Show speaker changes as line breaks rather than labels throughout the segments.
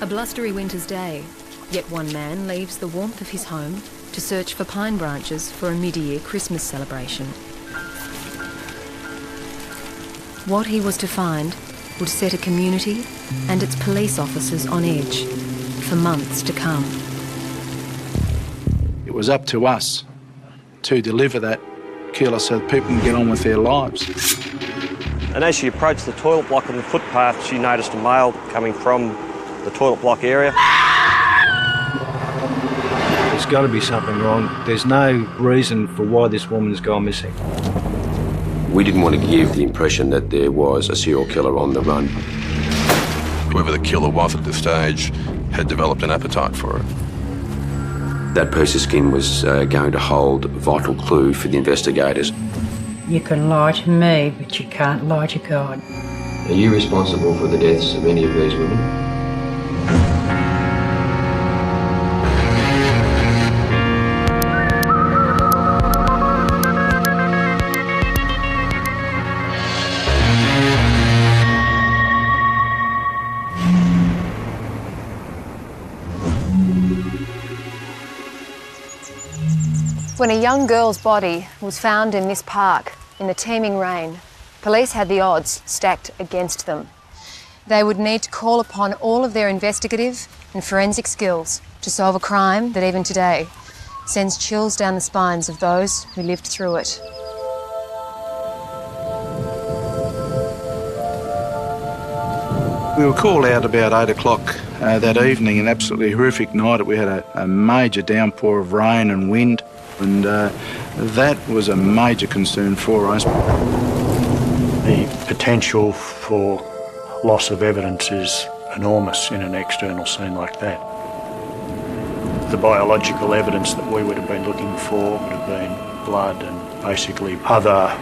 blustery winter's day, yet one man leaves the warmth of his home to search for pine branches for a mid-year Christmas celebration. What he was to find would set a community and its police officers on edge for months to come.
It was up to us to deliver that killer so that people can get on with their lives.
And as she approached the toilet block on the footpath, she noticed a male coming from the toilet block area.
There's got to be something wrong. There's no reason for why this woman's gone missing.
We didn't want to give the impression that there was a serial killer on the run.
Whoever the killer was at this stage had developed an appetite for it.
That piece of skin was going to hold a vital clue for the investigators.
You can lie to me, but you can't lie to God.
Are you responsible for the deaths of any of these women?
When a young girl's body was found in this park in the teeming rain, police had the odds stacked against them. They would need to call upon all of their investigative and forensic skills to solve a crime that even today sends chills down the spines of those who lived through it.
We were called out about 8 o'clock that evening, an absolutely horrific night. We had a major downpour of rain and wind, and that was a major concern for us.
The potential for loss of evidence is enormous in an external scene like that. The biological evidence that we would have been looking for would have been blood and basically other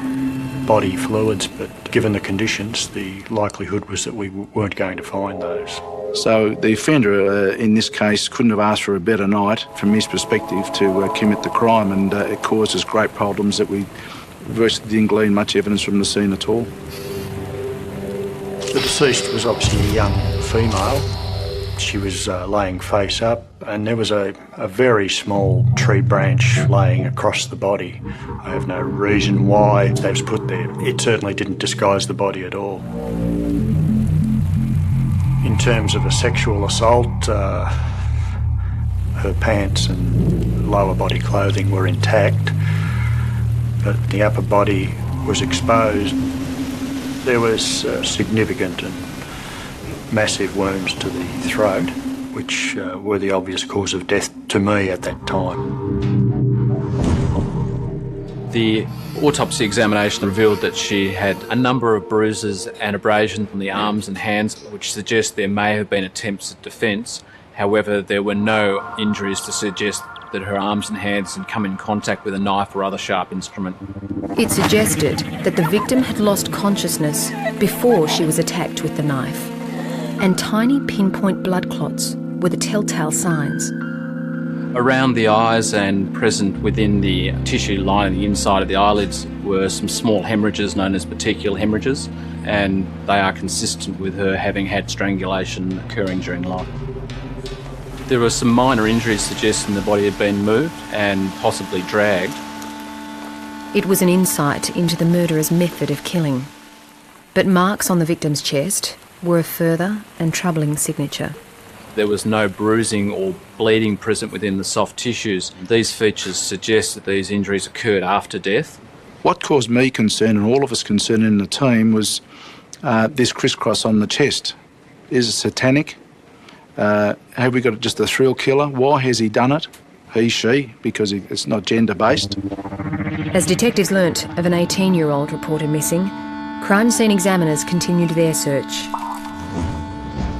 body fluids, but given the conditions, the likelihood was that we weren't going to find those.
So the offender in this case couldn't have asked for a better night from his perspective to commit the crime, and it caused us great problems that we virtually didn't glean much evidence from the scene at all.
The deceased was obviously a young female. She was laying face up, and there was a very small tree branch laying across the body. I have no reason why that was put there. It certainly didn't disguise the body at all. In terms of a sexual assault, her pants and lower body clothing were intact, but the upper body was exposed. There was significant and massive wounds to the throat, which were the obvious cause of death to me at that time.
The autopsy examination revealed that she had a number of bruises and abrasions on the arms and hands, which suggests there may have been attempts at defence. However, there were no injuries to suggest that her arms and hands had come in contact with a knife or other sharp instrument.
It suggested that the victim had lost consciousness before she was attacked with the knife, and tiny pinpoint blood clots were the telltale signs.
Around the eyes and present within the tissue lining the inside of the eyelids were some small hemorrhages known as petechial hemorrhages, and they are consistent with her having had strangulation occurring during life. There were some minor injuries suggesting the body had been moved and possibly dragged.
It was an insight into the murderer's method of killing. But marks on the victim's chest were a further and troubling signature.
There was no bruising or bleeding present within the soft tissues. These features suggest that these injuries occurred after death.
What caused me concern, and all of us concern in the team, was this crisscross on the chest. Is it satanic? Have we got just a thrill killer? Why has he done it? He, she, because it's not gender-based.
As detectives learnt of an 18-year-old reported missing, crime scene examiners continued their search.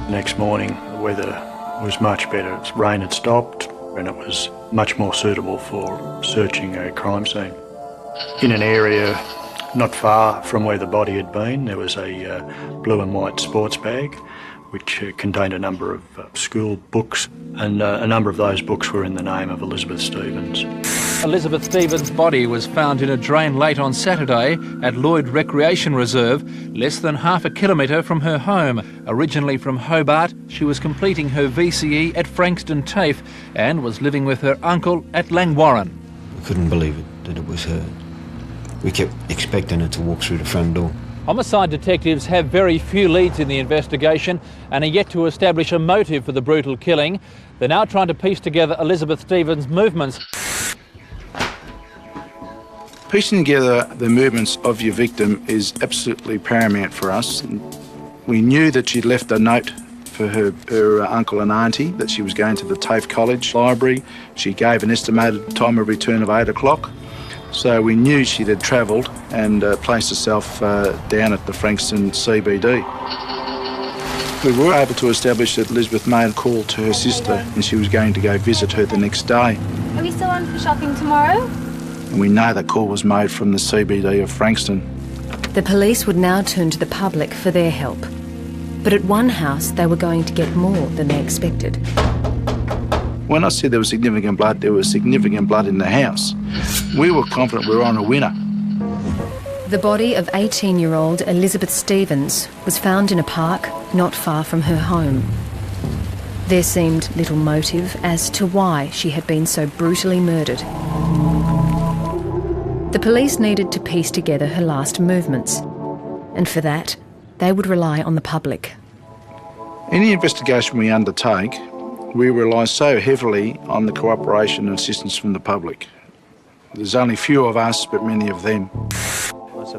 Next morning, the weather was much better. Rain had stopped, and it was much more suitable for searching a crime scene. In an area not far from where the body had been, there was a blue and white sports bag which contained a number of school books, and a number of those books were in the name of Elizabeth Stevens.
Elizabeth Stevens' body was found in a drain late on Saturday at Lloyd Recreation Reserve, less than half a kilometre from her home. Originally from Hobart, she was completing her VCE at Frankston TAFE and was living with her uncle at Langwarrin.
We couldn't believe it, that it was her. We kept expecting her to walk through the front door.
Homicide detectives have very few leads in the investigation and are yet to establish a motive for the brutal killing. They're now trying to piece together Elizabeth Stevens' movements.
Piecing together the movements of your victim is absolutely paramount for us. We knew that she'd left a note for her uncle and auntie that she was going to the TAFE College library. She gave an estimated time of return of 8 o'clock. So we knew she had travelled and placed herself down at the Frankston CBD. We were able to establish that Elizabeth made a call to her sister and she was going to go visit her the next day.
Are we still on for shopping tomorrow?
And we know that call was made from the CBD of Frankston.
The police would now turn to the public for their help. But at one house, they were going to get more than they expected.
When I said there was significant blood, there was significant blood in the house. We were confident we were on a winner.
The body of 18-year-old Elizabeth Stevens was found in a park not far from her home. There seemed little motive as to why she had been so brutally murdered. The police needed to piece together her last movements, and for that, they would rely on the public.
Any investigation we undertake, we rely so heavily on the cooperation and assistance from the public. There's only few of us, but many of them.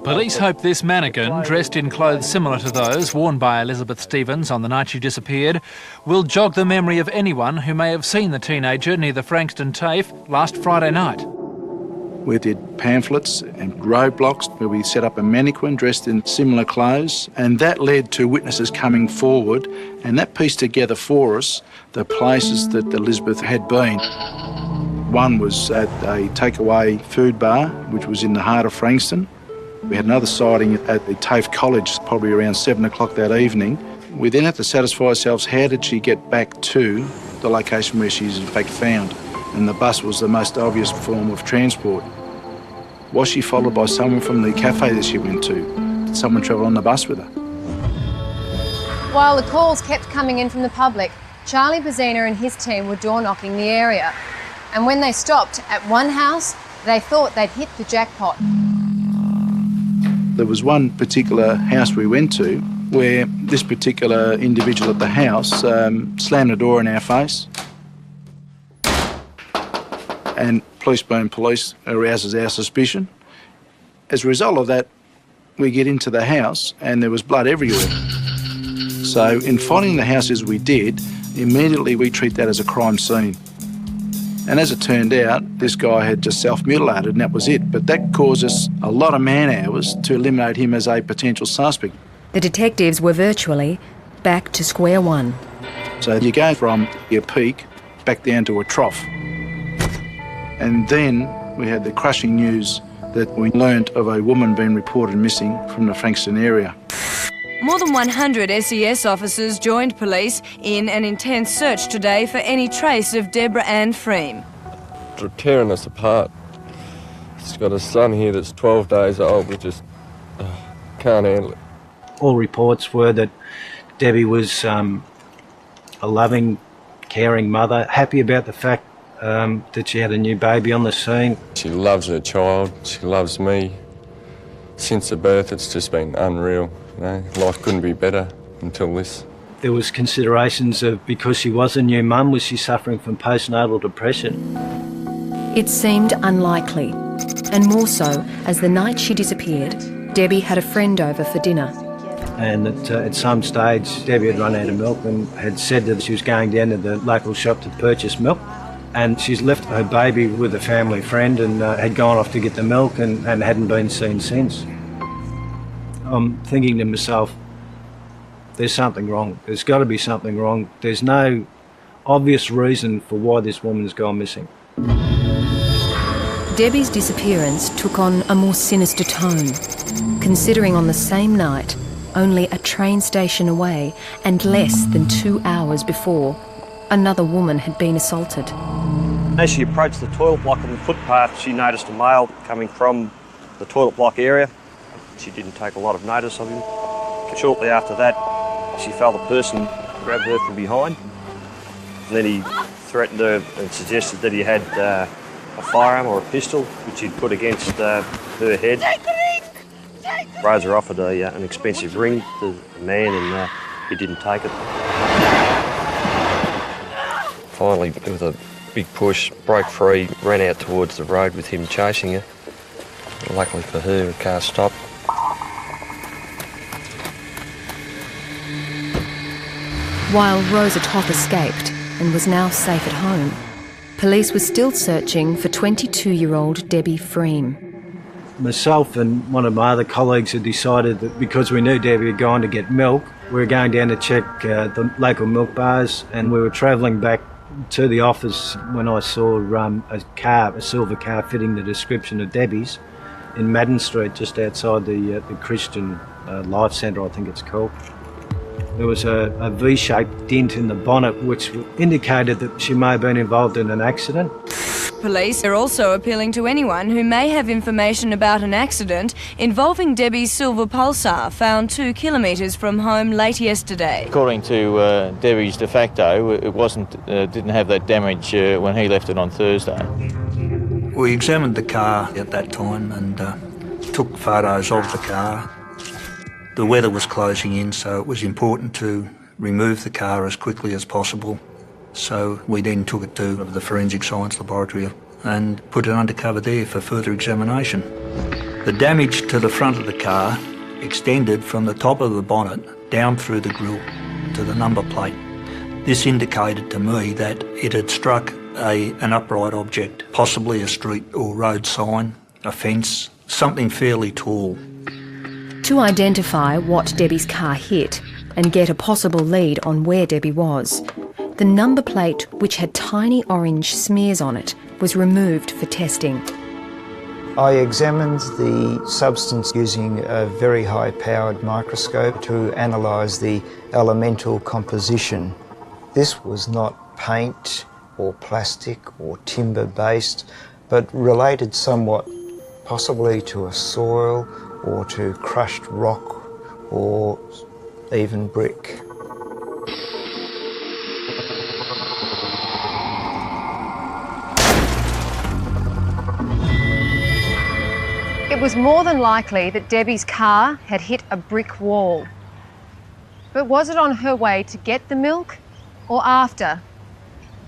Police hope this mannequin, dressed in clothes similar to those worn by Elizabeth Stevens on the night she disappeared, will jog the memory of anyone who may have seen the teenager near the Frankston TAFE last Friday night.
We did pamphlets and roadblocks where we set up a mannequin dressed in similar clothes, and that led to witnesses coming forward, and that pieced together for us the places that Elizabeth had been. One was at a takeaway food bar, which was in the heart of Frankston. We had another sighting at the TAFE College, probably around 7 o'clock that evening. We then had to satisfy ourselves, how did she get back to the location where she's in fact found? And the bus was the most obvious form of transport. Was she followed by someone from the cafe that she went to? Did someone travel on the bus with her?
While the calls kept coming in from the public, Charlie Bazina and his team were door-knocking the area. And when they stopped at one house, they thought they'd hit the jackpot.
There was one particular house we went to where this particular individual at the house slammed the door in our face. And police being police arouses our suspicion. As a result of that, we get into the house and there was blood everywhere. So in finding the house as we did, immediately we treat that as a crime scene. And as it turned out, this guy had just self-mutilated and that was it. But that caused us a lot of man-hours to eliminate him as a potential suspect.
The detectives were virtually back to square one.
So you go from your peak back down to a trough. And then we had the crushing news that we learnt of a woman being reported missing from the Frankston area.
More than 100 SES officers joined police in an intense search today for any trace of Deborah Ann Freem.
They're tearing us apart. She's got a son here that's 12 days old. We just can't handle it.
All reports were that Debbie was a loving, caring mother, happy about the fact that she had a new baby on the scene.
She loves her child. She loves me. Since the birth, it's just been unreal. You know, life couldn't be better until this.
There was considerations of, because she was a new mum, was she suffering from postnatal depression?
It seemed unlikely, and more so as the night she disappeared, Debbie had a friend over for dinner.
And at some stage, Debbie had run out of milk and had said that she was going down to the local shop to purchase milk. And she's left her baby with a family friend and had gone off to get the milk and hadn't been seen since. I'm thinking to myself, there's something wrong. There's got to be something wrong. There's no obvious reason for why this woman's gone missing.
Debbie's disappearance took on a more sinister tone, considering on the same night only a train station away and less than 2 hours before, another woman had been assaulted.
As she approached the toilet block on the footpath, she noticed a male coming from the toilet block area. She didn't take a lot of notice of him. Shortly after that, she felt a person grab her from behind. And then he threatened her and suggested that he had a firearm or a pistol, which he'd put against her head. Rosa offered an expensive ring to the man, and he didn't take it. Finally, with a big push, broke free, ran out towards the road with him chasing her. Luckily for her, the car stopped.
While Rosa Toth escaped and was now safe at home, police were still searching for 22-year-old Debbie Freem.
Myself and one of my other colleagues had decided that because we knew Debbie had gone to get milk, we were going down to check the local milk bars, and we were travelling back to the office when I saw a silver car fitting the description of Debbie's in Madden Street, just outside the Christian Life Centre, I think it's called. There was a V-shaped dent in the bonnet which indicated that she may have been involved in an accident.
Police are also appealing to anyone who may have information about an accident involving Debbie's silver pulsar found 2 kilometres from home late yesterday.
According to Debbie's de facto, it didn't have that damage when he left it on Thursday.
We examined the car at that time and took photos of the car. The weather was closing in, so it was important to remove the car as quickly as possible. So we then took it to the Forensic Science Laboratory and put it undercover there for further examination. The damage to the front of the car extended from the top of the bonnet down through the grille to the number plate. This indicated to me that it had struck an upright object, possibly a street or road sign, a fence, something fairly tall.
To identify what Debbie's car hit and get a possible lead on where Debbie was, the number plate, which had tiny orange smears on it, was removed for testing.
I examined the substance using a very high-powered microscope to analyse the elemental composition. This was not paint or plastic or timber-based, but related somewhat possibly to a soil or to crushed rock or even brick.
It was more than likely that Debbie's car had hit a brick wall. But was it on her way to get the milk or after?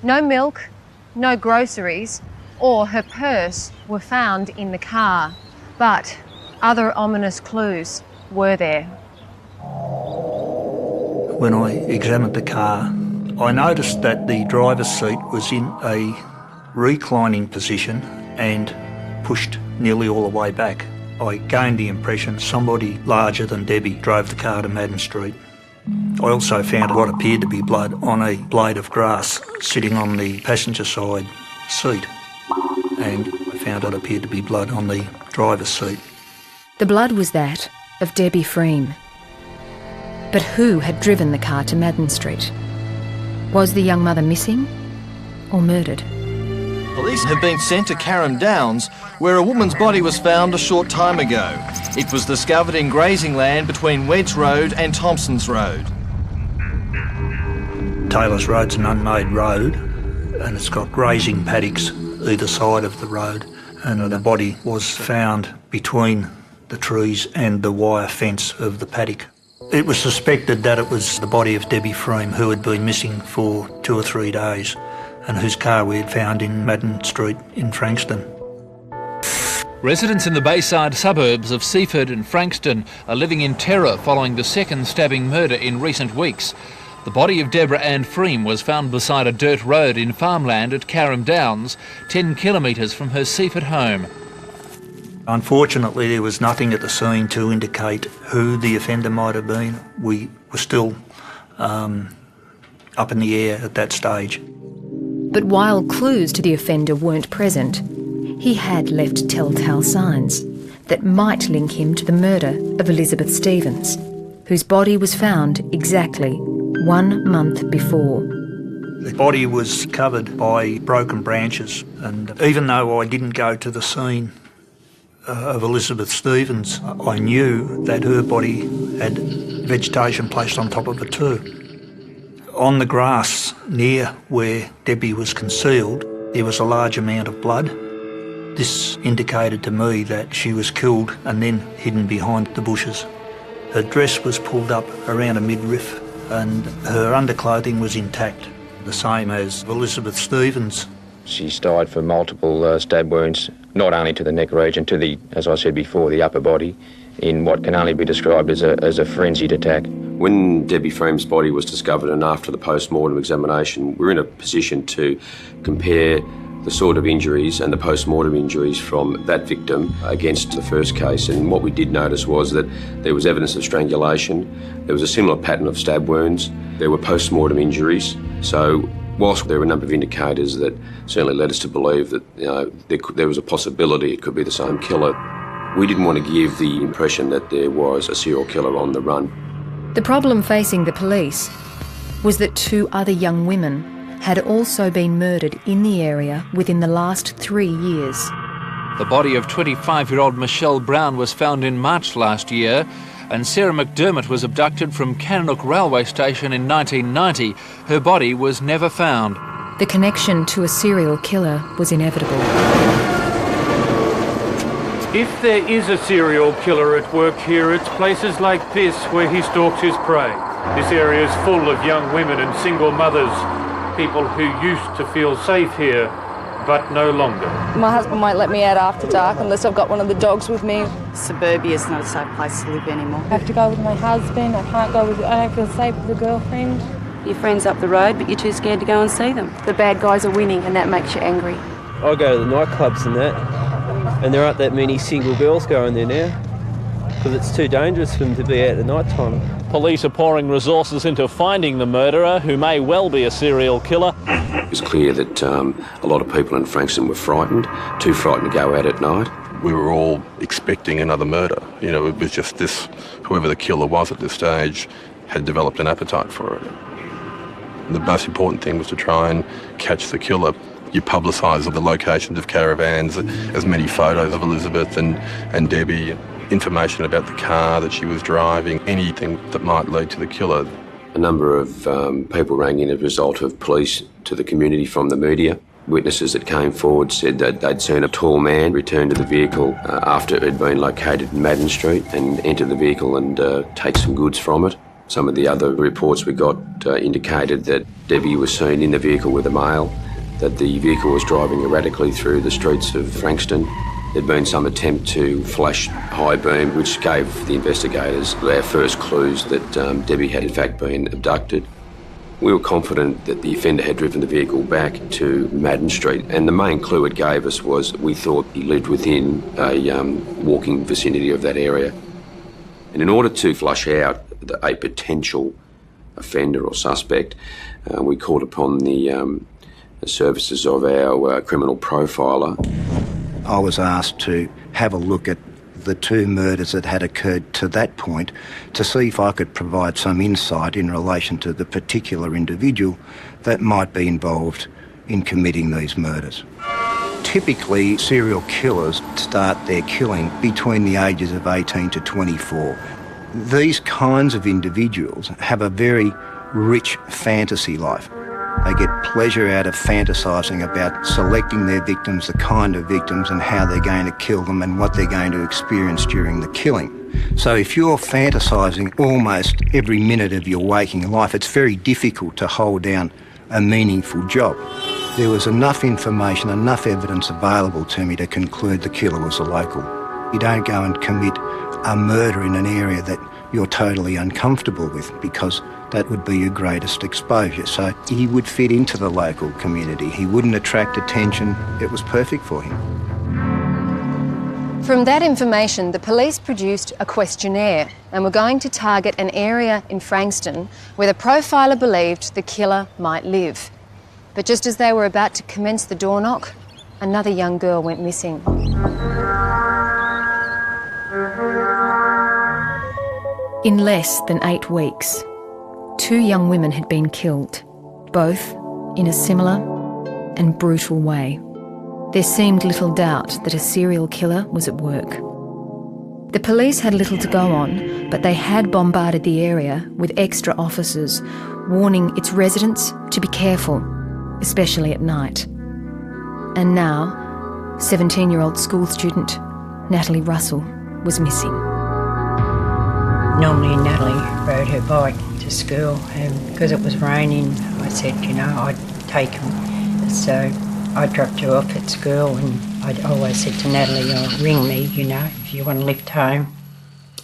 No milk, no groceries, or her purse were found in the car. But other ominous clues were there.
When I examined the car, I noticed that the driver's seat was in a reclining position and pushed nearly all the way back. I gained the impression somebody larger than Debbie drove the car to Madden Street. I also found what appeared to be blood on a blade of grass sitting on the passenger side seat, and I found what appeared to be blood on the driver's seat.
The blood was that of Debbie Freem. But who had driven the car to Madden Street? Was the young mother missing or murdered?
Police have been sent to Carrum Downs, where a woman's body was found a short time ago. It was discovered in grazing land between Wedge Road and Thompson's Road.
Taylor's Road's an unmade road, and it's got grazing paddocks either side of the road, and the body was found between the trees and the wire fence of the paddock. It was suspected that it was the body of Debbie Freem, who had been missing for 2 or 3 days, and whose car we had found in Madden Street in Frankston.
Residents in the Bayside suburbs of Seaford and Frankston are living in terror following the second stabbing murder in recent weeks. The body of Deborah Ann Freem was found beside a dirt road in farmland at Carrum Downs, 10 kilometres from her Seaford home.
Unfortunately, there was nothing at the scene to indicate who the offender might have been. We were still up in the air at that stage.
But while clues to the offender weren't present, he had left telltale signs that might link him to the murder of Elizabeth Stevens, whose body was found exactly 1 month before.
The body was covered by broken branches, and even though I didn't go to the scene of Elizabeth Stevens, I knew that her body had vegetation placed on top of it too. On the grass near where Debbie was concealed, there was a large amount of blood. This indicated to me that she was killed and then hidden behind the bushes. Her dress was pulled up around a midriff and her underclothing was intact, the same as Elizabeth Stevens.
She's died from multiple stab wounds, not only to the neck region, to the, as I said before, the upper body, in what can only be described as a frenzied attack.
When Debbie Freem's body was discovered and after the post-mortem examination, we were in a position to compare the sort of injuries and the post-mortem injuries from that victim against the first case. And what we did notice was that there was evidence of strangulation, there was a similar pattern of stab wounds, there were post-mortem injuries. So whilst there were a number of indicators that certainly led us to believe that there was a possibility it could be the same killer, we didn't want to give the impression that there was a serial killer on the run.
The problem facing the police was that 2 other young women had also been murdered in the area within the last 3 years.
The body of 25-year-old Michelle Brown was found in March last year, and Sarah McDermott was abducted from Cannock railway station in 1990. Her body was never found.
The connection to a serial killer was inevitable.
If there is a serial killer at work here, it's places like this where he stalks his prey. This area is full of young women and single mothers, people who used to feel safe here, but no longer.
My husband won't let me out after dark unless I've got one of the dogs with me.
Suburbia is not a safe place to live anymore.
I have to go with my husband, I don't feel safe with a girlfriend.
Your friend's up the road, but you're too scared to go and see them.
The bad guys are winning and that makes you angry.
I go to the nightclubs and that, and there aren't that many single girls going there now because it's too dangerous for them to be out at night time.
Police are pouring resources into finding the murderer, who may well be a serial killer.
It was clear that a lot of people in Frankston were frightened, too frightened to go out at night.
We were all expecting another murder. You know, it was just this, whoever the killer was at this stage had developed an appetite for it. The most important thing was to try and catch the killer. You publicise the locations of caravans, as many photos of Elizabeth and Debbie, information about the car that she was driving, anything that might lead to the killer.
A number of people rang in as a result of police to the community from the media. Witnesses that came forward said that they'd seen a tall man return to the vehicle after it had been located in Madden Street and enter the vehicle and take some goods from it. Some of the other reports we got indicated that Debbie was seen in the vehicle with a male, that the vehicle was driving erratically through the streets of Frankston. There'd been some attempt to flash high beam, which gave the investigators our first clues that Debbie had in fact been abducted. We were confident that the offender had driven the vehicle back to Madden Street, and the main clue it gave us was we thought he lived within a walking vicinity of that area. And in order to flush out a potential offender or suspect, we called upon the services of our criminal profiler.
I was asked to have a look at the 2 murders that had occurred to that point to see if I could provide some insight in relation to the particular individual that might be involved in committing these murders. Typically, serial killers start their killing between the ages of 18 to 24. These kinds of individuals have a very rich fantasy life. They get pleasure out of fantasising about selecting their victims, the kind of victims and how they're going to kill them and what they're going to experience during the killing. So if you're fantasising almost every minute of your waking life, it's very difficult to hold down a meaningful job. There was enough information, enough evidence available to me to conclude the killer was a local. You don't go and commit a murder in an area that you're totally uncomfortable with, because that would be your greatest exposure. So he would fit into the local community. He wouldn't attract attention. It was perfect for him.
From that information, the police produced a questionnaire and were going to target an area in Frankston where the profiler believed the killer might live. But just as they were about to commence the door knock, another young girl went missing. In less than 8 weeks, 2 young women had been killed, both in a similar and brutal way. There seemed little doubt that a serial killer was at work. The police had little to go on, but they had bombarded the area with extra officers, warning its residents to be careful, especially at night. And now, 17-year-old school student Natalie Russell was missing.
Normally Natalie rode her bike to school, and because it was raining, I said, I'd take him. So I dropped her off at school, and I'd always said to Natalie, ring me, if you want to lift home.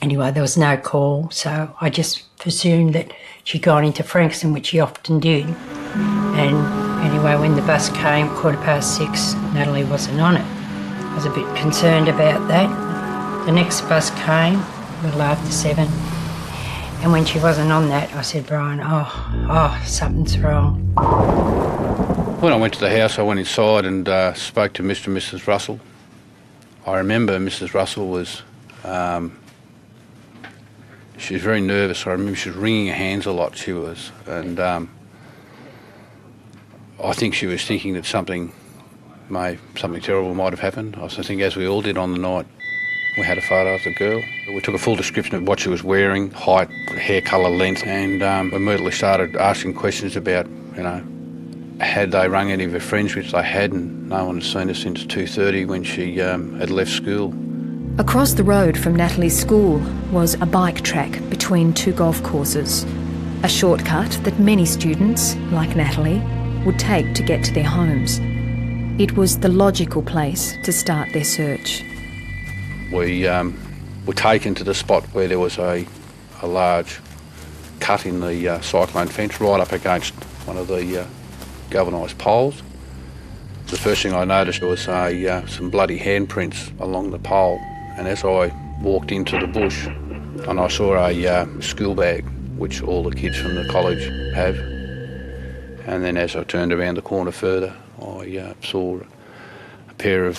Anyway, there was no call, so I just presumed that she'd gone into Frankston, which she often did. And anyway, when the bus came, 6:15, Natalie wasn't on it. I was a bit concerned about that. The next bus came, a little after 7. And when she wasn't on that, I said, Brian, something's wrong.
When I went to the house, I went inside and spoke to Mr. and Mrs. Russell. I remember Mrs. Russell was, she was very nervous. I remember she was wringing her hands a lot, she was. And I think she was thinking that something terrible might have happened. I think, as we all did on the night, we had a photo of the girl. We took a full description of what she was wearing, height, hair colour, length, and immediately started asking questions about, had they rung any of her friends, which they hadn't. No one had seen her since 2:30 when she had left school.
Across the road from Natalie's school was a bike track between 2 golf courses, a shortcut that many students, like Natalie, would take to get to their homes. It was the logical place to start their search.
We were taken to the spot where there was a large cut in the cyclone fence right up against one of the galvanised poles. The first thing I noticed was some bloody handprints along the pole, and as I walked into the bush and I saw a school bag, which all the kids from the college have, and then as I turned around the corner further, I saw a pair of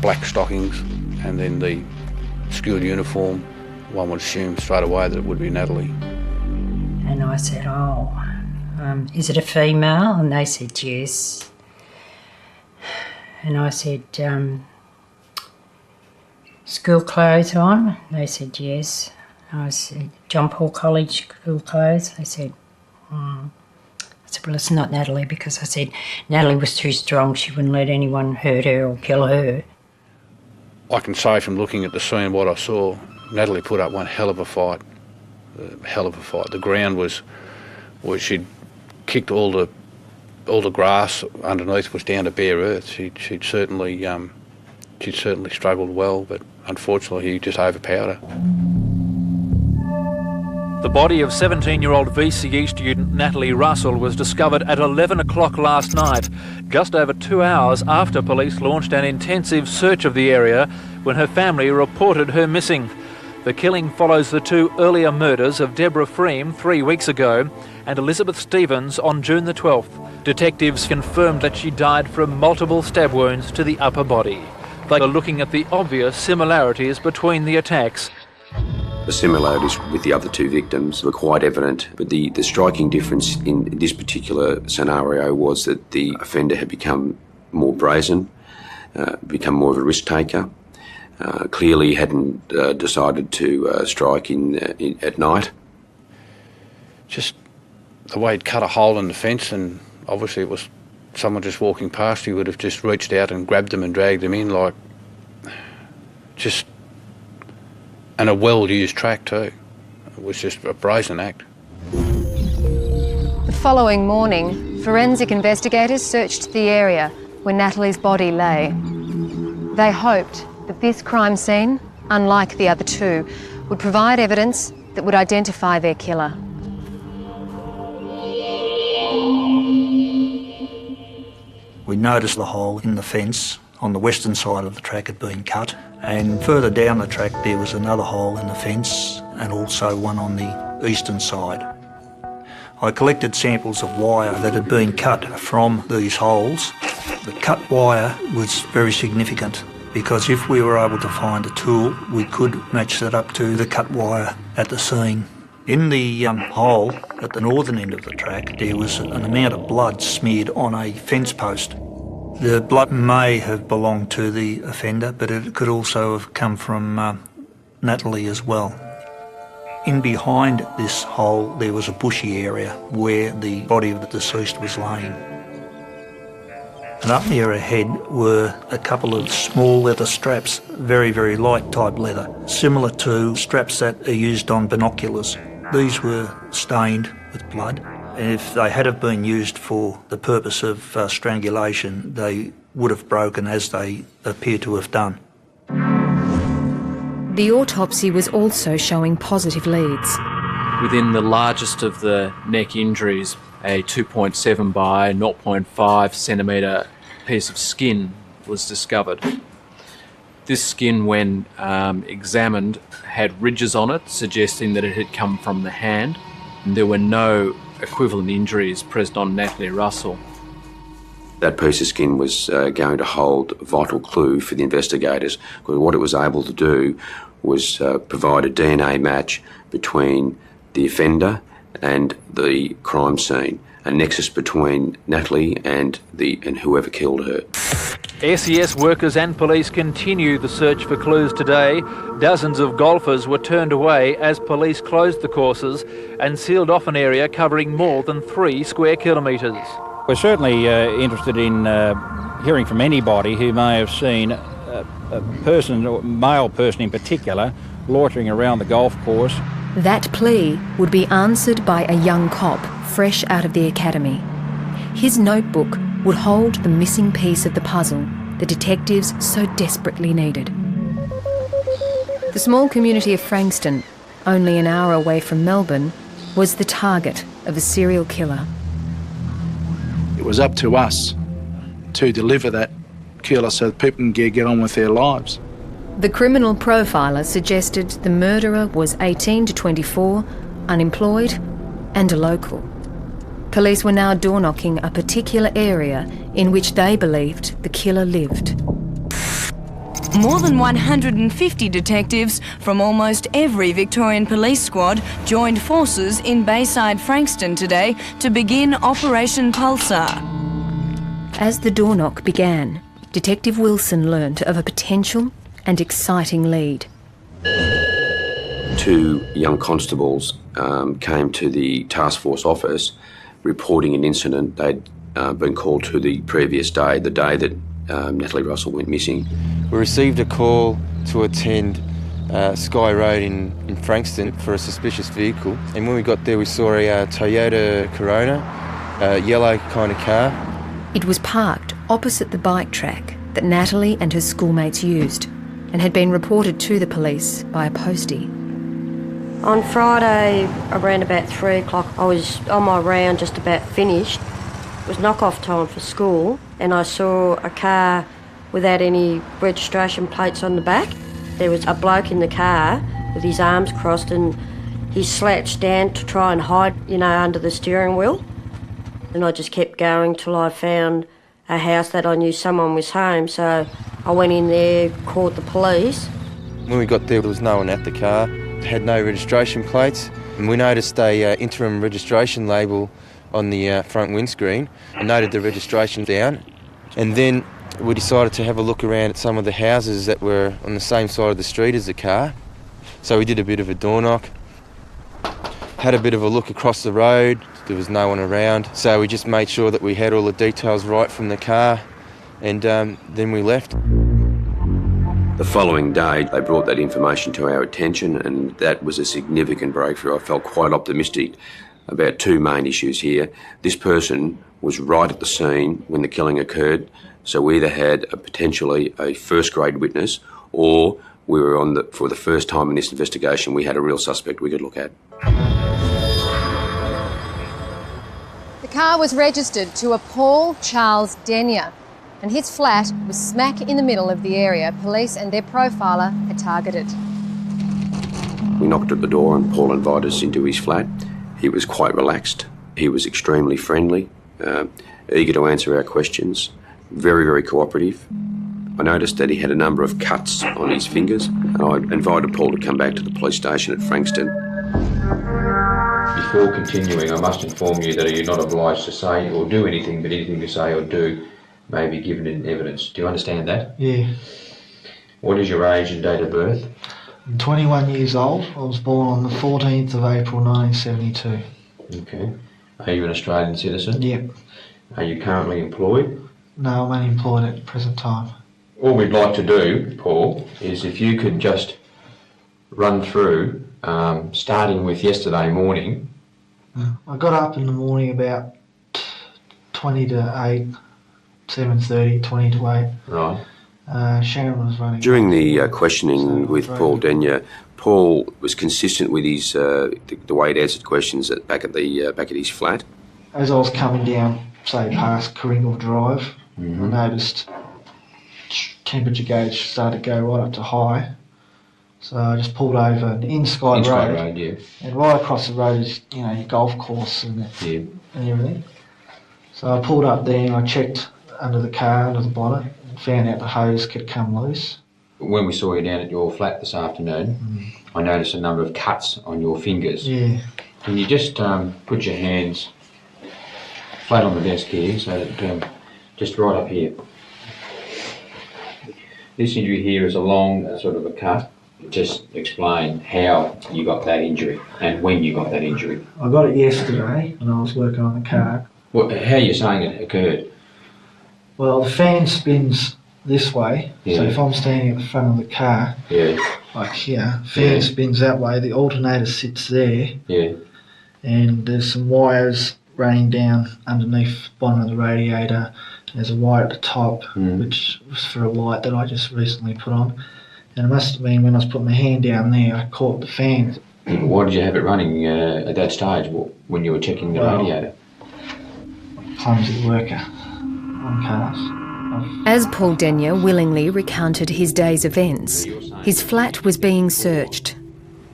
black stockings and then the school uniform. One would assume straight away that it would be Natalie.
And I said, is it a female? And they said yes. And I said, school clothes on? They said yes. I said, John Paul College school clothes? They said, I said, well, it's not Natalie, because I said Natalie was too strong. She wouldn't let anyone hurt her or kill her.
I can say from looking at the scene what I saw, Natalie put up one hell of a fight. The ground was where she'd kicked all the grass underneath was down to bare earth. She'd certainly struggled well, but unfortunately he just overpowered her.
The body of 17-year-old VCE student Natalie Russell was discovered at 11 o'clock last night, just over 2 hours after police launched an intensive search of the area when her family reported her missing. The killing follows the 2 earlier murders of Deborah Freem 3 weeks ago and Elizabeth Stevens on June the 12th. Detectives confirmed that she died from multiple stab wounds to the upper body. They are looking at the obvious similarities between the attacks.
The similarities with the other 2 victims were quite evident, but the striking difference in this particular scenario was that the offender had become more brazen, become more of a risk taker. Clearly hadn't decided to strike at night.
Just the way he'd cut a hole in the fence, and obviously it was someone just walking past, he would have just reached out and grabbed them and dragged them in, like, just, and a well-used track too. It was just a brazen act.
The following morning, forensic investigators searched the area where Natalie's body lay. They hoped that this crime scene, unlike the other 2, would provide evidence that would identify their killer.
We noticed the hole in the fence on the western side of the track had been cut, and further down the track there was another hole in the fence and also one on the eastern side. I collected samples of wire that had been cut from these holes. The cut wire was very significant because if we were able to find a tool, we could match that up to the cut wire at the scene. In the hole at the northern end of the track, there was an amount of blood smeared on a fence post. The blood may have belonged to the offender, but it could also have come from Natalie as well. In behind this hole, there was a bushy area where the body of the deceased was laying. And up near her head were a couple of small leather straps, very, very light type leather, similar to straps that are used on binoculars. These were stained with blood, and if they had have been used for the purpose of strangulation, they would have broken as they appear to have done.
The autopsy was also showing positive leads.
Within the largest of the neck injuries, a 2.7 by 0.5 centimetre piece of skin was discovered. This skin, when examined, had ridges on it, suggesting that it had come from the hand. And there were no equivalent injuries present on Natalie Russell.
That piece of skin was going to hold a vital clue for the investigators, because what it was able to do was provide a DNA match between the offender and the crime scene, a nexus between Natalie and whoever killed her.
SES workers and police continue the search for clues today. Dozens of golfers were turned away as police closed the courses and sealed off an area covering more than 3 square kilometres.
We're certainly interested in hearing from anybody who may have seen a person, or male person in particular, loitering around the golf course.
That plea would be answered by a young cop fresh out of the academy. His notebook would hold the missing piece of the puzzle the detectives so desperately needed. The small community of Frankston, only an hour away from Melbourne, was the target of a serial killer.
It was up to us to deliver that killer so that people can get on with their lives.
The criminal profiler suggested the murderer was 18 to 24, unemployed and a local. Police were now door-knocking a particular area in which they believed the killer lived.
More than 150 detectives from almost every Victorian police squad joined forces in Bayside Frankston today to begin Operation Pulsar.
As the door knock began, Detective Wilson learnt of a potential and exciting lead.
2 young constables came to the task force office reporting an incident they'd been called to the previous day, the day that Natalie Russell went missing.
We received a call to attend Sky Road in Frankston for a suspicious vehicle, and when we got there we saw a Toyota Corona, a yellow kind of car.
It was parked opposite the bike track that Natalie and her schoolmates used and had been reported to the police by a postie.
On Friday, around about 3 o'clock, I was on my round, just about finished. It was knock-off time for school, and I saw a car without any registration plates on the back. There was a bloke in the car with his arms crossed, and he slouched down to try and hide, under the steering wheel. And I just kept going till I found a house that I knew someone was home, so I went in there, called the police.
When we got there was no one at the car. It had no registration plates, and we noticed a interim registration label on the front windscreen and noted the registration down. And then we decided to have a look around at some of the houses that were on the same side of the street as the car. So we did a bit of a door knock, had a bit of a look across the road. There was no one around, so we just made sure that we had all the details right from the car, and then we left.
The following day, they brought that information to our attention, and that was a significant breakthrough. I felt quite optimistic about 2 main issues here. This person was right at the scene when the killing occurred, so we either had potentially a first-grade witness, or we were for the first time in this investigation, we had a real suspect we could look at.
The car was registered to a Paul Charles Denyer, and his flat was smack in the middle of the area police and their profiler had targeted.
We knocked at the door and Paul invited us into his flat. He was quite relaxed. He was extremely friendly, eager to answer our questions, very, very cooperative. I noticed that he had a number of cuts on his fingers, and I invited Paul to come back to the police station at Frankston.
Before continuing, I must inform you that you're not obliged to say or do anything, but anything you say or do may be given in evidence. Do you understand that?
Yeah.
What is your age and date of birth?
I'm 21 years old. I was born on the 14th of April 1972.
Okay. Are you an Australian citizen?
Yep.
Are you currently employed?
No, I'm unemployed at the present time.
All we'd like to do, Paul, is if you could just run through, starting with yesterday morning.
I got up in the morning about 20 to 8, 7:30, 20 to 8.
Right.
Sharon was running.
During the questioning with Paul Denyer, Paul was consistent with his the way he'd answered questions back at his flat.
As I was coming down, say past Kringle Drive, I noticed temperature gauge started to go right up to high. So I just pulled over in Sky Road,
yeah.
And right across the road is, you know, your golf course and everything. So I pulled up there and I checked under the car, under the bonnet, and found out the hose could come loose.
When we saw you down at your flat this afternoon, I noticed a number of cuts on your fingers.
Yeah.
Can you just put your hands flat on the desk here, so that just right up here. This injury here is a long sort of a cut. Just explain how you got that injury and when you got that injury.
I got it yesterday when I was working on the car.
How are you saying it occurred?
Well, the fan spins this way, so if I'm standing at the front of the car, like here, fan spins that way, the alternator sits there, and there's some wires running down underneath the bottom of the radiator. There's a wire at the top, which was for a light that I just recently put on. And it must have been when I was putting my hand down there, I caught the fan.
Why did you have it running at that stage when you were checking the radiator?
Clumsy worker on cars.
As Paul Denyer willingly recounted his day's events, his flat was being searched.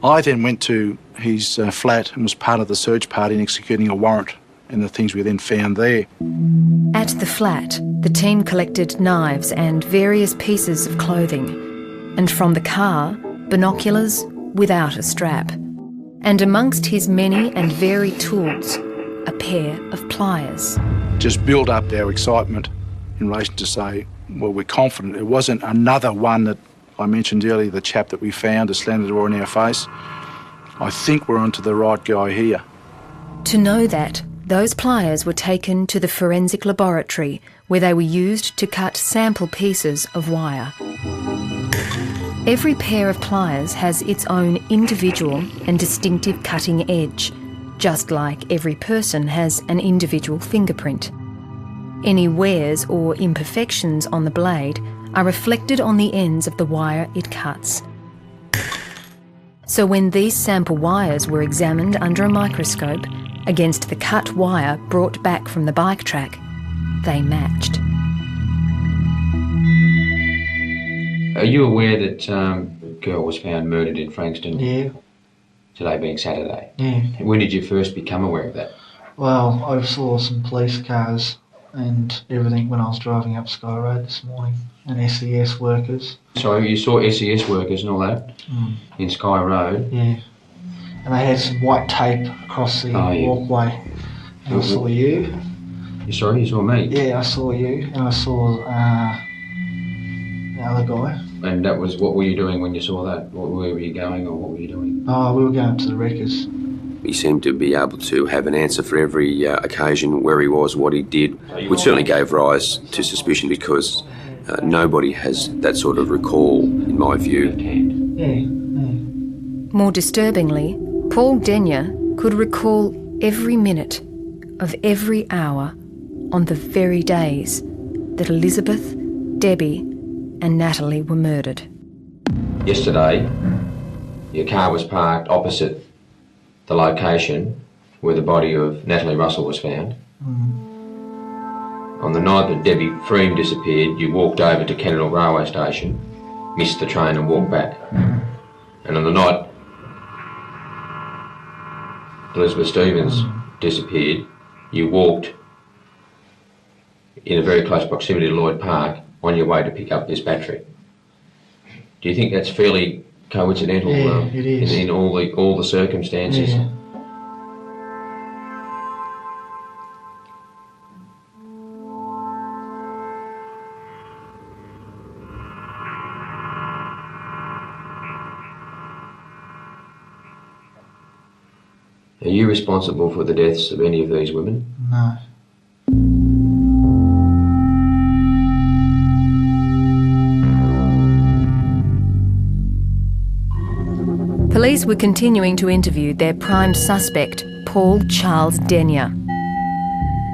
I then went to his flat and was part of the search party in executing a warrant and the things we then found there.
At the flat, the team collected knives and various pieces of clothing. And from the car, binoculars without a strap. And amongst his many and varied tools, a pair of pliers.
Just built up our excitement in relation to say, well, we're confident. It wasn't another one that I mentioned earlier, the chap that we found, a slammed the door in our face. I think we're onto the right guy here.
To know that, those pliers were taken to the forensic laboratory where they were used to cut sample pieces of wire. Every pair of pliers has its own individual and distinctive cutting edge, just like every person has an individual fingerprint. Any wears or imperfections on the blade are reflected on the ends of the wire it cuts. So when these sample wires were examined under a microscope against the cut wire brought back from the bike track, they matched.
Are you aware that a girl was found murdered in Frankston?
Yeah.
Today being Saturday?
Yeah.
When did you first become aware of that?
Well, I saw some police cars and everything when I was driving up Sky Road this morning, and SES workers.
So you saw SES workers and all that in Sky Road?
Yeah. And they had some white tape across the walkway. And I saw you.
You sorry, you saw me?
Yeah, I saw you, and I saw the other guy.
And that was, what were you doing when you saw that? Where were you going, or what were you doing?
Oh, we were going up to the wreckers.
He seemed to be able to have an answer for every occasion, where he was, what he did, which certainly gave rise to suspicion because nobody has that sort of recall, in my view.
Yeah.
More disturbingly, Paul Denyer could recall every minute of every hour on the very days that Elizabeth, Debbie and Natalie were murdered.
Yesterday, your car was parked opposite the location where the body of Natalie Russell was found. On the night that Debbie Freem disappeared, you walked over to Kennedall Railway Station, missed the train and walked back. And on the night Elizabeth Stevens disappeared, you walked in a very close proximity to Lloyd Park
on your way to pick up this battery. Do you think that's fairly coincidental?
Yeah, it is.
In all the circumstances.
Yeah.
Are you responsible for the deaths of any of these women?
No.
Police were continuing to interview their prime suspect, Paul Charles Denyer.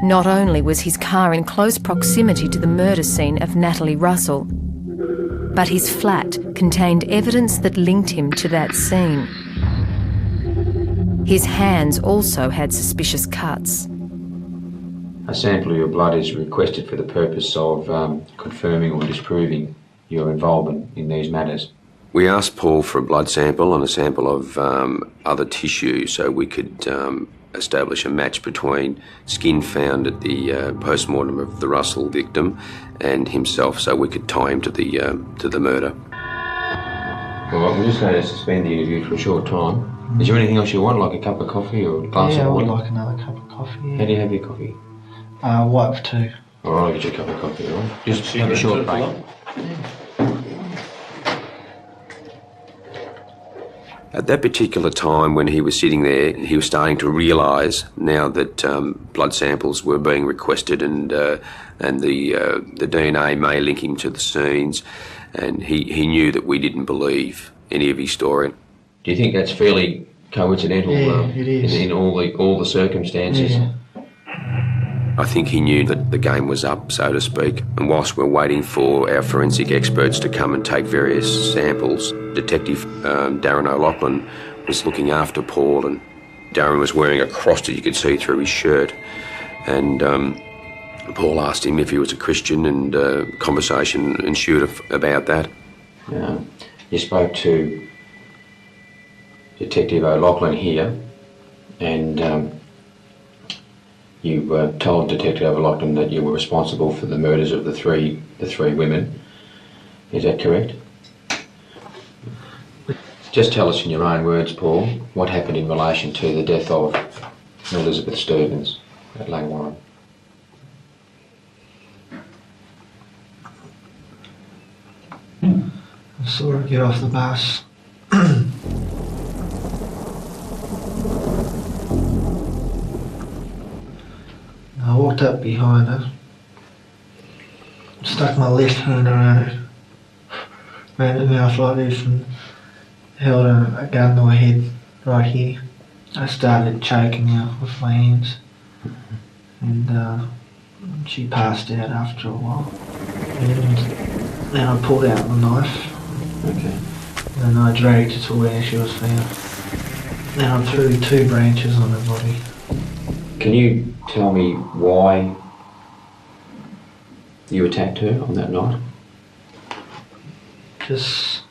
Not only was his car in close proximity to the murder scene of Natalie Russell, but his flat contained evidence that linked him to that scene. His hands also had suspicious cuts.
A sample of your blood is requested for the purpose of confirming or disproving your involvement in these matters. We asked Paul for a blood sample and a sample of other tissue so we could establish a match between skin found at the post-mortem of the Russell victim and himself, so we could tie him to the murder. All right, we're just going to suspend the interview for a short time. Is there anything else you want, like a cup of coffee or a glass of water?
I would like another cup of coffee. Yeah.
How do you have your coffee?
White for two.
All right, I'll get you a cup of coffee, all right? Just have a short break. At that particular time when he was sitting there, he was starting to realise now that blood samples were being requested and the DNA may link him to the scenes, and he knew that we didn't believe any of his story. Do you think that's fairly coincidental?
Yeah, it is.
In all the circumstances?
Yeah.
I think he knew that the game was up, so to speak, and whilst we're waiting for our forensic experts to come and take various samples, Detective Darren O'Loughlin was looking after Paul, and Darren was wearing a cross that you could see through his shirt, and Paul asked him if he was a Christian, and conversation ensued about that. You spoke to Detective O'Loughlin here, and you told Detective O'Loughlin that you were responsible for the murders of the three women. Is that correct? Just tell us in your own words, Paul, what happened in relation to the death of Elizabeth Stevens at Langwarrin.
I saw her get off the bus. I walked up behind her, stuck my left hand around her, ran her mouth like this and held a gun to her head right here. I started choking her with my hands, and she passed out after a while. And then I pulled out the knife.
Okay.
And I dragged her to where she was found. Then I threw 2 branches on her body.
Can you tell me why you attacked her on that night?
Just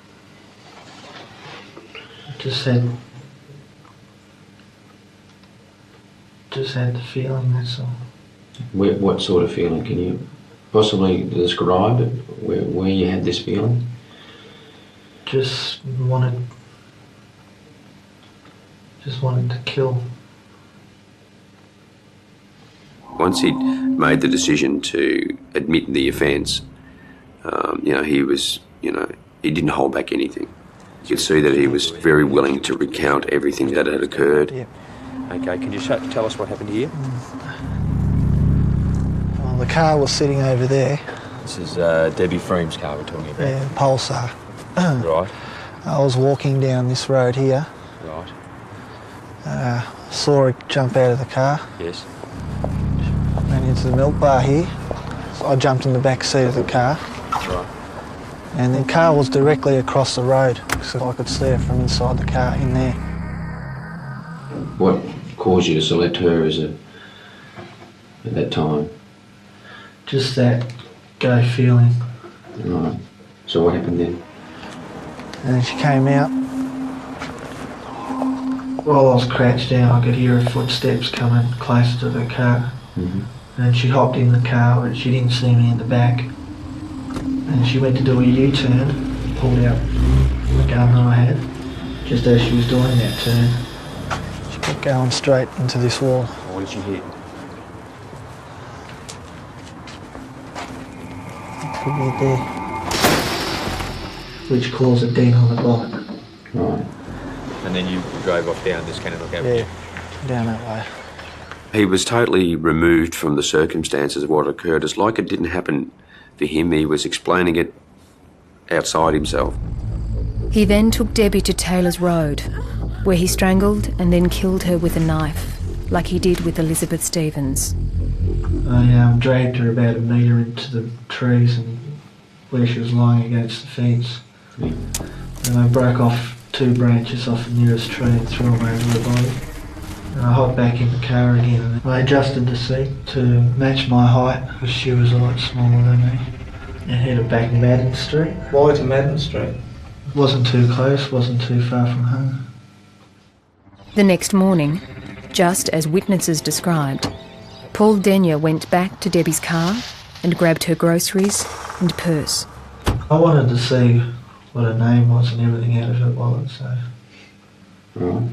had the feeling, that's all.
What sort of feeling? Can you possibly describe it, where you had this feeling?
Just wanted to kill.
Once he'd made the decision to admit the offence, he didn't hold back anything. You could see that he was very willing to recount everything that had occurred.
Yeah. Okay, can you tell us what happened here?
Well, the car was sitting over there.
This is Debbie Freem's car we're talking about.
Yeah, Pulsar.
Right.
I was walking down this road here.
Right.
Saw her jump out of the car.
Yes.
Ran into the milk bar here. So I jumped in the back seat of the car.
Right.
And the car was directly across the road, so I could see her from inside the car in there.
What caused you to select her at that time?
Just that go feeling.
Right. So what happened then?
And then she came out. While I was crouched down, I could hear her footsteps coming closer to the car.
Mm-hmm.
And she hopped in the car, but she didn't see me in the back. and she went to do a U-turn, pulled out the gun that I had. Just as she was doing that turn, she kept going straight into this wall.
What did she hit?
Could be there. Which caused a dent on the bonnet.
Right. And then you drove off down this Cannock Avenue?
Yeah, down that way.
He was totally removed from the circumstances of what occurred. It's like it didn't happen for him. He was explaining it outside himself.
He then took Debbie to Taylor's Road, where he strangled and then killed her with a knife, like he did with Elizabeth Stevens.
I dragged her about a metre into the trees and where she was lying against the fence. And I broke off 2 branches off the nearest tree and threw them over her body. And I hopped back in the car again and I adjusted the seat to match my height because she was a lot smaller than me. And headed back to Madden Street.
Why to Madden Street?
Wasn't too close, wasn't too far from home.
The next morning, just as witnesses described, Paul Denyer went back to Debbie's car and grabbed her groceries and purse.
I wanted to see what her name was and everything out of her wallet, so...
Right.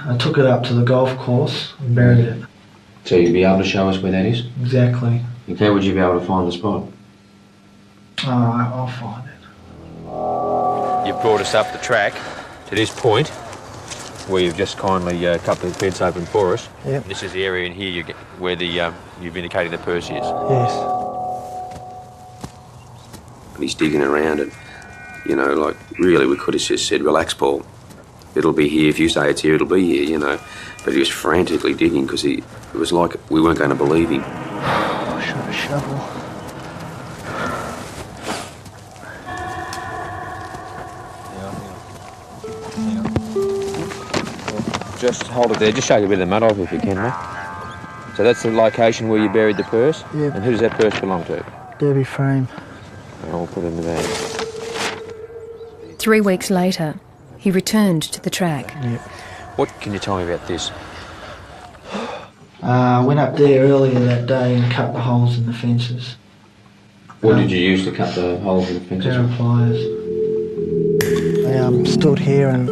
I took it up to the golf course and buried it.
So you'd be able to show us where that is?
Exactly.
And how would you be able to find the spot?
Alright, I'll find it.
You've brought us up the track to this point where you've just kindly cut the fence open for us.
Yep.
This is the area in here where you've indicated the purse is.
Yes.
And he's digging around and, you know, like, really we could have just said, relax, Paul. It'll be here. If you say it's here, it'll be here, you know. But he was frantically digging because it was like we weren't going to believe him.
I should have shovel.
Just hold it there. Just shake a bit of the mud off if you can, mate. So that's the location where you buried the purse?
Yep.
And who does that purse belong to?
Debbie Frame.
I'll put it in the bag.
3 weeks later, he returned to the track.
Yep.
What can you tell me about this?
I went up there earlier that day and cut the holes in the fences.
What did you use to cut the holes in the fences?
Pair of pliers. I stood here and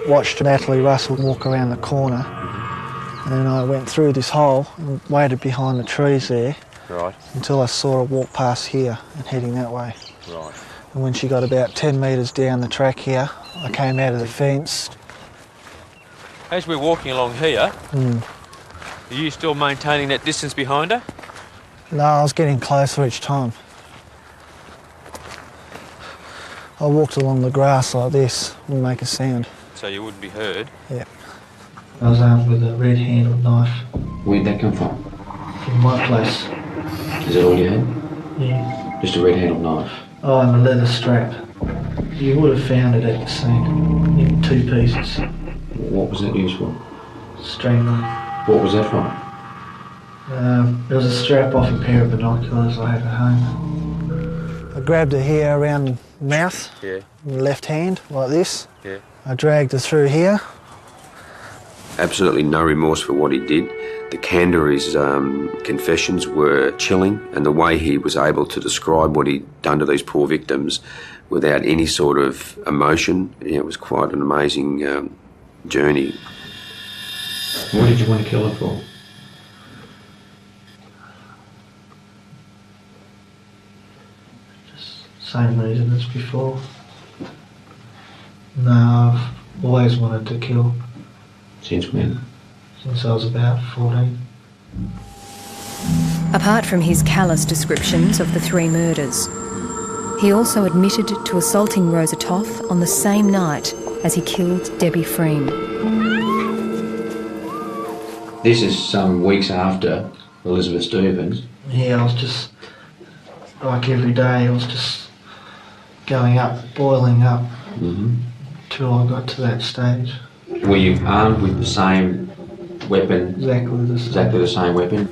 watched Natalie Russell walk around the corner, and then I went through this hole and waited behind the trees there.
Right.
Until I saw her walk past here and heading that way.
Right.
And when she got about 10 metres down the track here, I came out of the fence.
As we're walking along here,
Mm.
are you still maintaining that distance behind her?
No, I was getting closer each time. I walked along the grass like this, wouldn't make a sound.
So you wouldn't be heard?
Yeah. I was armed with a red-handled knife.
Where'd that come from?
From my place.
Is that all you had?
Yeah.
Just a red-handled knife?
Oh, and a leather strap. You would have found it at the scene, in 2 pieces.
What was that used for?
Strangling.
What was that from?
There was a strap off a pair of binoculars I had at home. I grabbed her here around the mouth,
Yeah.
with the left hand, like this.
Yeah.
I dragged her through here.
Absolutely no remorse for what he did. The candour of his confessions were chilling, and the way he was able to describe what he'd done to these poor victims without any sort of emotion, it was quite an amazing journey.
What did you want to kill her for?
Same reason as before. No, I've always wanted to kill.
Since when?
Since I was about 14.
Apart from his callous descriptions of the 3 murders, he also admitted to assaulting Rosa Toth on the same night as he killed Debbie Freem.
This is some weeks after Elizabeth Stevens.
Yeah, I was just, like every day, I was just going up, boiling up, till I got to that stage.
Were you armed with the same weapon?
Exactly
the same weapon?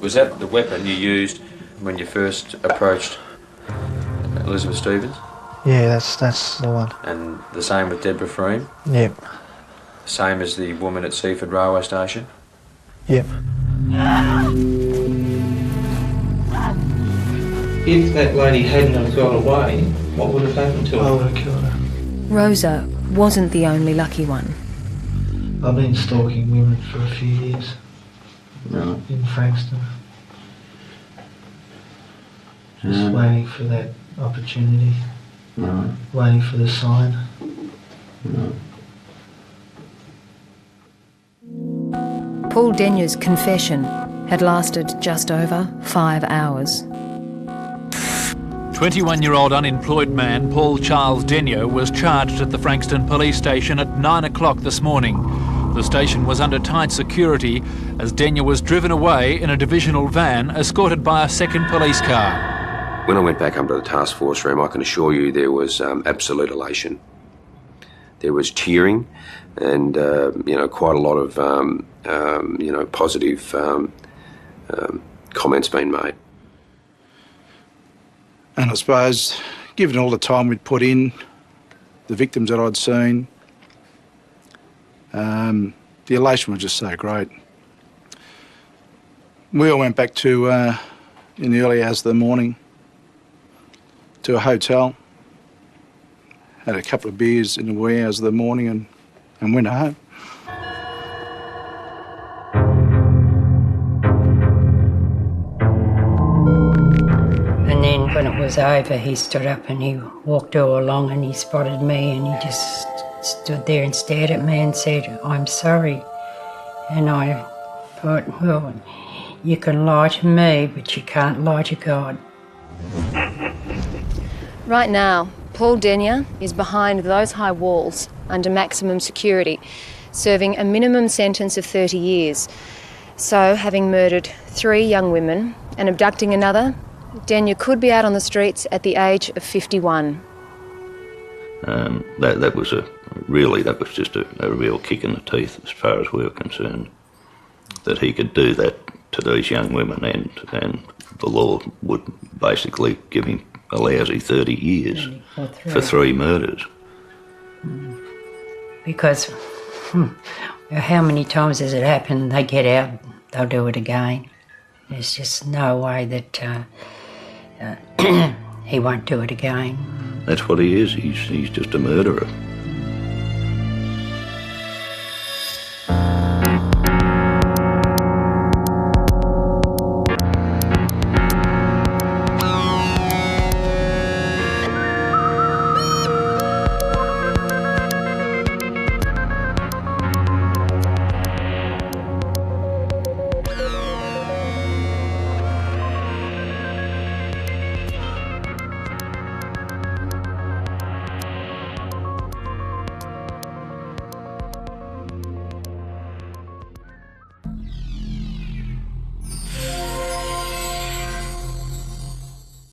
Was that the weapon you used when you first approached Elizabeth Stevens?
Yeah, that's the one.
And the same with Deborah Freem?
Yep.
Same as the woman at Seaford Railway Station?
Yep.
If that lady hadn't have gone away, what would have happened to her?
I would have killed her.
Rosa wasn't the only lucky one.
I've been stalking women for a few years in Frankston. Just waiting for that opportunity, waiting for the sign.
Paul Denya's confession had lasted just over 5 hours.
21-year-old unemployed man Paul Charles Denyer was charged at the Frankston police station at 9 o'clock this morning. The station was under tight security as Denyer was driven away in a divisional van escorted by a second police car.
When I went back up to the task force room, I can assure you there was absolute elation. There was cheering and, quite a lot of, positive comments being made.
And I suppose, given all the time we'd put in, the victims that I'd seen, the elation was just so great. We all went back to, in the early hours of the morning, to a hotel, had a couple of beers in the wee hours of the morning and went home.
And then when it was over, he stood up and he walked all along and he spotted me and he just stood there and stared at me and said, "I'm sorry." And I thought, well, you can lie to me, but you can't lie to God.
Right now, Paul Denyer is behind those high walls under maximum security, serving a minimum sentence of 30 years. So, having murdered 3 young women and abducting another, Denyer could be out on the streets at the age of 51.
That was just a real kick in the teeth as far as we were concerned, that he could do that to these young women and the law would basically give him a lousy 30 years for 3 murders.
Because how many times has it happened? They get out, they'll do it again. There's just no way that he won't do it again.
That's what he is. He's just a murderer.